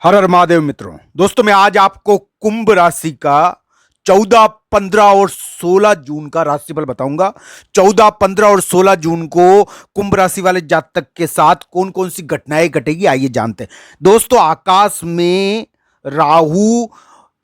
हर हर महादेव मित्रों। दोस्तों मैं आज आपको कुंभ राशि का 14, 15 और 16 जून का राशिफल बताऊंगा। 14, 15 और 16 जून को कुंभ राशि वाले जातक के साथ कौन कौन सी घटनाएं घटेगी, आइए जानते हैं। दोस्तों आकाश में राहु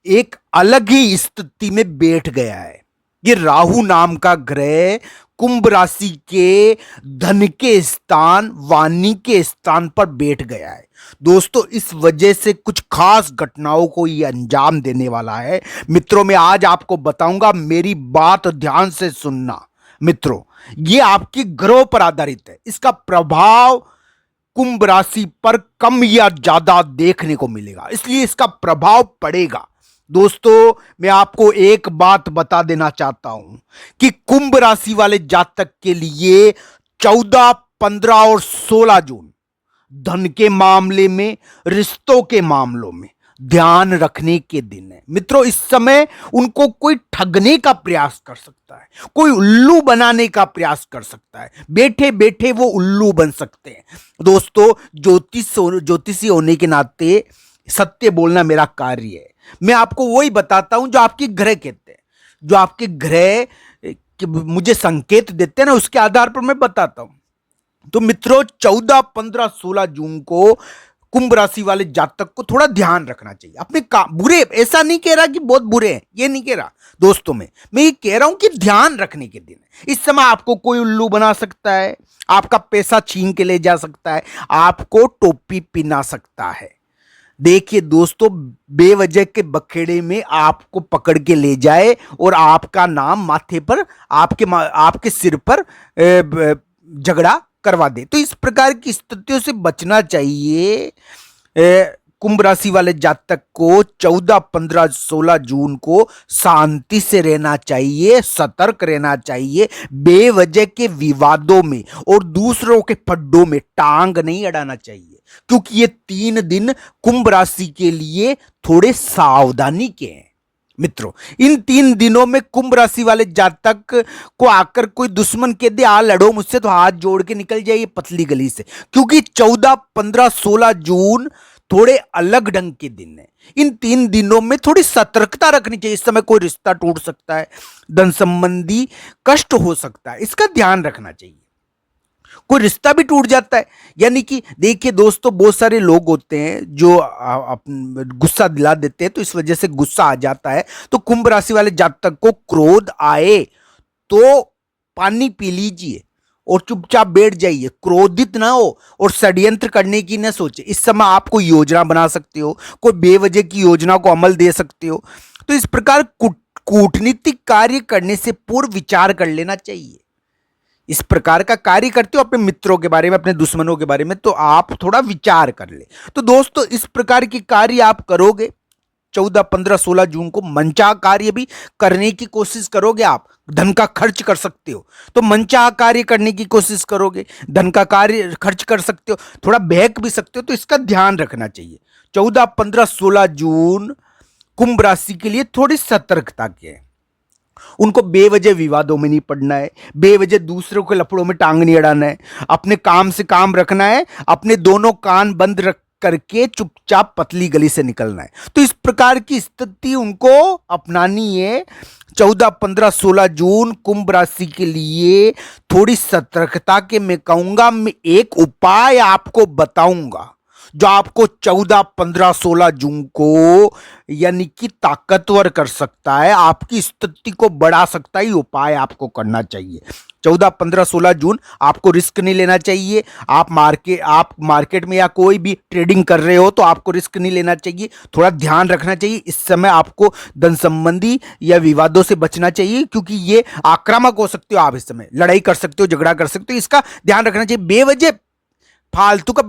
एक अलग ही स्थिति में बैठ गया है। ये राहु नाम का ग्रह कुंभ राशि के धन के स्थान, वाणी के स्थान पर बैठ गया है। दोस्तों इस वजह से कुछ खास घटनाओं को ये अंजाम देने वाला है। मित्रों मैं आज आपको बताऊंगा, मेरी बात ध्यान से सुनना। मित्रों ये आपकी ग्रहों पर आधारित है, इसका प्रभाव कुंभ राशि पर कम या ज्यादा देखने को मिलेगा, इसलिए इसका प्रभाव पड़ेगा। दोस्तों मैं आपको एक बात बता देना चाहता हूं कि कुंभ राशि वाले जातक के लिए 14, 15 और 16 जून धन के मामले में, रिश्तों के मामलों में ध्यान रखने के दिन है। मित्रों इस समय उनको कोई ठगने का प्रयास कर सकता है, कोई उल्लू बनाने का प्रयास कर सकता है, बैठे बैठे वो उल्लू बन सकते हैं। दोस्तों ज्योतिषी होने के नाते सत्य बोलना मेरा कार्य है। मैं आपको वही बताता हूं जो आपके ग्रह कहते हैं, जो आपके ग्रह मुझे संकेत देते हैं ना, उसके आधार पर मैं बताता हूं। तो मित्रों 14, 15, 16 जून को कुंभ राशि वाले जातक को थोड़ा ध्यान रखना चाहिए अपने काम। बुरे, ऐसा नहीं कह रहा कि बहुत बुरे हैं, ये नहीं कह रहा दोस्तों। मैं ये कह रहा हूं कि ध्यान रखने के दिन इस समय आपको कोई उल्लू बना सकता है, आपका पैसा छीन के ले जा सकता है, आपको टोपी पिना सकता है। देखिए दोस्तों बेवजह के बखेड़े में आपको पकड़ के ले जाए और आपका नाम माथे पर, आपके सिर पर झगड़ा करवा दे, तो इस प्रकार की स्थितियों से बचना चाहिए। कुंभ राशि वाले जातक को 14, 15, 16 जून को शांति से रहना चाहिए, सतर्क रहना चाहिए, बेवजह के विवादों में और दूसरों के फड्डों में टांग नहीं अड़ाना चाहिए, क्योंकि ये 3 दिन कुंभ राशि के लिए थोड़े सावधानी के हैं। मित्रों इन 3 दिनों में कुंभ राशि वाले जातक को आकर कोई दुश्मन कह दे आ लड़ो मुझसे, तो हाथ जोड़ के निकल जाइए पतली गली से, क्योंकि 14, 15, 16 जून थोड़े अलग ढंग के दिन है। इन 3 दिनों में थोड़ी सतर्कता रखनी चाहिए। इस समय कोई रिश्ता टूट सकता है, धन संबंधी कष्ट हो सकता है, इसका ध्यान रखना चाहिए। कोई रिश्ता भी टूट जाता है, यानी कि देखिए दोस्तों बहुत सारे लोग होते हैं जो गुस्सा दिला देते हैं, तो इस वजह से गुस्सा आ जाता है। तो कुंभ राशि वाले जातक को क्रोध आए तो पानी पी लीजिए और चुपचाप बैठ जाइए, क्रोधित ना हो और षड्यंत्र करने की ना सोचे। इस समय आप कोई योजना बना सकते हो, कोई बेवजह की योजना को अमल दे सकते हो। तो इस प्रकार कूटनीतिक कार्य करने से पूर्व विचार कर लेना चाहिए। इस प्रकार का कार्य करते हो अपने मित्रों के बारे में, अपने दुश्मनों के बारे में, तो आप थोड़ा विचार कर ले। तो दोस्तों इस प्रकार की कार्य आप करोगे 14, 15, 16 जून को, मनचाह कार्य भी करने की कोशिश करोगे। आप धन का खर्च कर सकते हो, तो मनचाह कार्य करने की कोशिश करोगे, धन का कार्य खर्च कर सकते हो, थोड़ा बहक भी सकते हो, तो इसका ध्यान रखना चाहिए। 14, 15, 16 जून कुंभ राशि के लिए थोड़ी सतर्कता के है। उनको बेवजह विवादों में नहीं पड़ना है, बेवजह दूसरों के लफड़ों में टांग नहीं अड़ाना है, अपने काम से काम रखना है, अपने दोनों कान बंद रख करके चुपचाप पतली गली से निकलना है। तो इस प्रकार की स्थिति उनको अपनानी है। 14, 15, 16 जून कुंभ राशि के लिए थोड़ी सतर्कता के मैं कहूंगा, मैं एक उपाय आपको बताऊंगा जो आपको 14, 15, 16 जून को यानी कि ताकतवर कर सकता है, आपकी स्थिति को बढ़ा सकता है। ये उपाय आपको करना चाहिए। 14, 15, 16 जून आपको रिस्क नहीं लेना चाहिए। आप मार्केट में या कोई भी ट्रेडिंग कर रहे हो तो आपको रिस्क नहीं लेना चाहिए, थोड़ा ध्यान रखना चाहिए। इस समय आपको धन संबंधी या विवादों से बचना चाहिए, क्योंकि ये आक्रामक हो सकते हो, आप इस समय लड़ाई कर सकते हो, झगड़ा कर सकते हो, इसका ध्यान रखना चाहिए। बेवजह फालतू का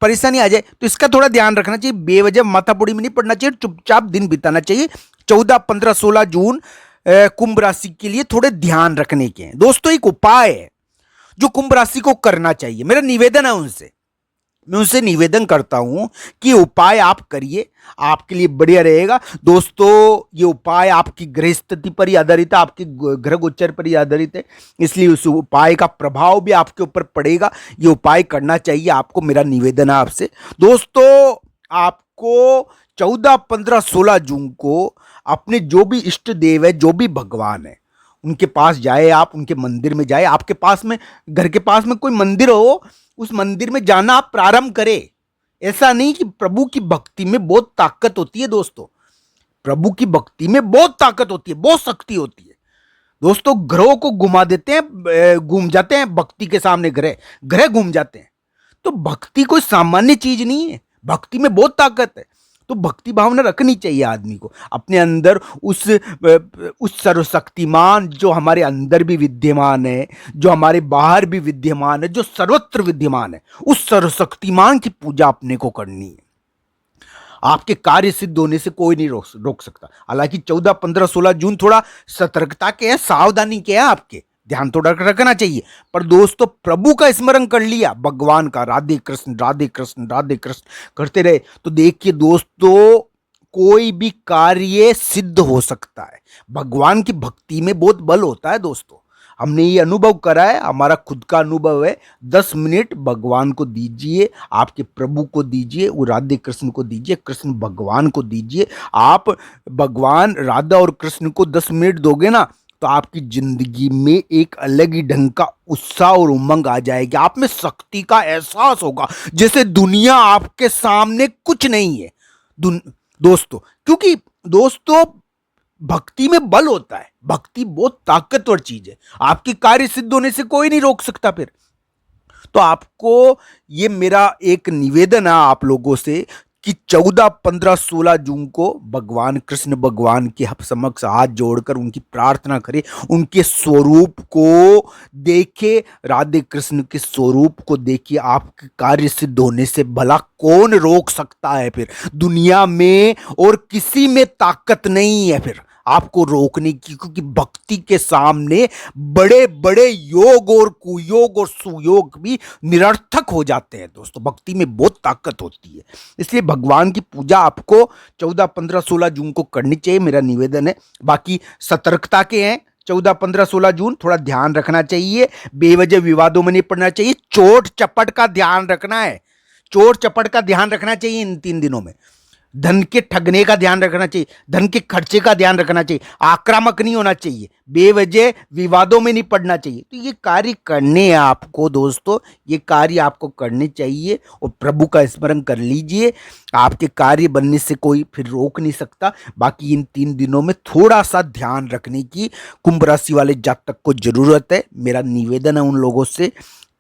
परेशानी आ जाए तो इसका थोड़ा ध्यान रखना चाहिए, बेवजह माथापुड़ी में नहीं पड़ना चाहिए, चुपचाप दिन बिताना चाहिए। 14, 15, 16 जून कुंभ राशि के लिए थोड़े ध्यान रखने के हैं। दोस्तों एक उपाय है जो कुंभ राशि को करना चाहिए, मेरा निवेदन है उनसे, मैं उनसे निवेदन करता हूं कि उपाय आप करिए, आपके लिए बढ़िया रहेगा। दोस्तों ये उपाय आपकी ग्रह स्थिति पर ही आधारित है, आपके ग्रह गोचर पर ही आधारित है, इसलिए उस उपाय का प्रभाव भी आपके ऊपर पड़ेगा। ये उपाय करना चाहिए आपको, मेरा निवेदन है आपसे। दोस्तों आपको आपको 14, 15, 16 जून को अपने जो भी इष्ट देव है, जो भी भगवान है, उनके पास जाए, आप उनके मंदिर में जाए। आपके पास में, घर के पास में कोई मंदिर हो, उस मंदिर में जाना आप प्रारंभ करें। ऐसा नहीं कि प्रभु की भक्ति में बहुत ताकत होती है दोस्तों, प्रभु की भक्ति में बहुत ताकत होती है, बहुत शक्ति होती है दोस्तों। ग्रहों को घुमा देते हैं, घूम जाते हैं भक्ति के सामने, ग्रह ग्रह घूम जाते हैं। तो भक्ति कोई सामान्य चीज नहीं है, भक्ति में बहुत ताकत है। तो भक्ति भावना रखनी चाहिए आदमी को अपने अंदर। उस सर्वशक्तिमान जो हमारे अंदर भी विद्यमान है, जो हमारे बाहर भी विद्यमान है, जो सर्वत्र विद्यमान है, उस सर्वशक्तिमान की पूजा अपने को करनी है। आपके कार्य सिद्ध होने से कोई नहीं रोक सकता। हालांकि 14, 15, 16 जून थोड़ा सतर्कता के है, सावधानी के है, आपके ध्यान तो रखना चाहिए। पर दोस्तों प्रभु का स्मरण कर लिया, भगवान का, राधे कृष्ण राधे कृष्ण राधे कृष्ण करते रहे, तो देखिए दोस्तों कोई भी कार्य सिद्ध हो सकता है। भगवान की भक्ति में बहुत बल होता है दोस्तों, हमने ये अनुभव करा है, हमारा खुद का अनुभव है। 10 मिनट भगवान को दीजिए, आपके प्रभु को दीजिए, वो राधे कृष्ण को दीजिए, कृष्ण भगवान को दीजिए। आप भगवान राधा और कृष्ण को 10 मिनट दोगे ना, तो आपकी जिंदगी में एक अलग ही ढंग का उत्साह और उमंग आ जाएगी। आप में शक्ति का एहसास होगा, जैसे दुनिया आपके सामने कुछ नहीं है दोस्तों। क्योंकि दोस्तों भक्ति में बल होता है, भक्ति बहुत ताकतवर चीज है, आपकी कार्य सिद्ध होने से कोई नहीं रोक सकता। फिर तो आपको ये मेरा एक निवेदन है आप लोगों से कि 14, 15, 16 जून को भगवान कृष्ण भगवान के समक्ष हाथ जोड़कर उनकी प्रार्थना करें, उनके स्वरूप को देखे, राधे कृष्ण के स्वरूप को देखिए। आपके कार्य सिद्ध होने से भला कौन रोक सकता है फिर दुनिया में, और किसी में ताकत नहीं है फिर आपको रोकने की। क्योंकि भक्ति के सामने बड़े बड़े योग और कुयोग और सुयोग भी निरर्थक हो जाते हैं दोस्तों। भक्ति में बहुत ताकत होती है, इसलिए भगवान की पूजा आपको 14, 15, 16 जून को करनी चाहिए, मेरा निवेदन है। बाकी सतर्कता के हैं, 14, 15, 16 जून थोड़ा ध्यान रखना चाहिए, बेवजह विवादों में नहीं पड़ना चाहिए, चोट चपट का ध्यान रखना है, चोट चपट का ध्यान रखना चाहिए इन 3 दिनों में। धन के ठगने का ध्यान रखना चाहिए, धन के खर्चे का ध्यान रखना चाहिए, आक्रामक नहीं होना चाहिए, बेवजह विवादों में नहीं पड़ना चाहिए। तो ये कार्य करने हैं आपको दोस्तों, ये कार्य आपको करने चाहिए और प्रभु का स्मरण कर लीजिए, आपके कार्य बनने से कोई फिर रोक नहीं सकता। बाकी इन 3 दिनों में थोड़ा सा ध्यान रखने की कुंभ राशि वाले जातक को जरूरत है। मेरा निवेदन है उन लोगों से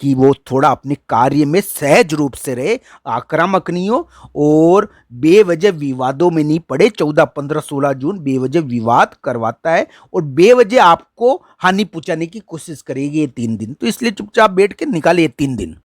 कि वो थोड़ा अपने कार्य में सहज रूप से रहे, आक्रामक नहीं हो और बेवजह विवादों में नहीं पड़े। 14, 15, 16 जून बेवजह विवाद करवाता है और बेवजह आपको हानि पहुंचाने की कोशिश करेगी ये 3 दिन, तो इसलिए चुपचाप बैठ के निकाले ये 3 दिन।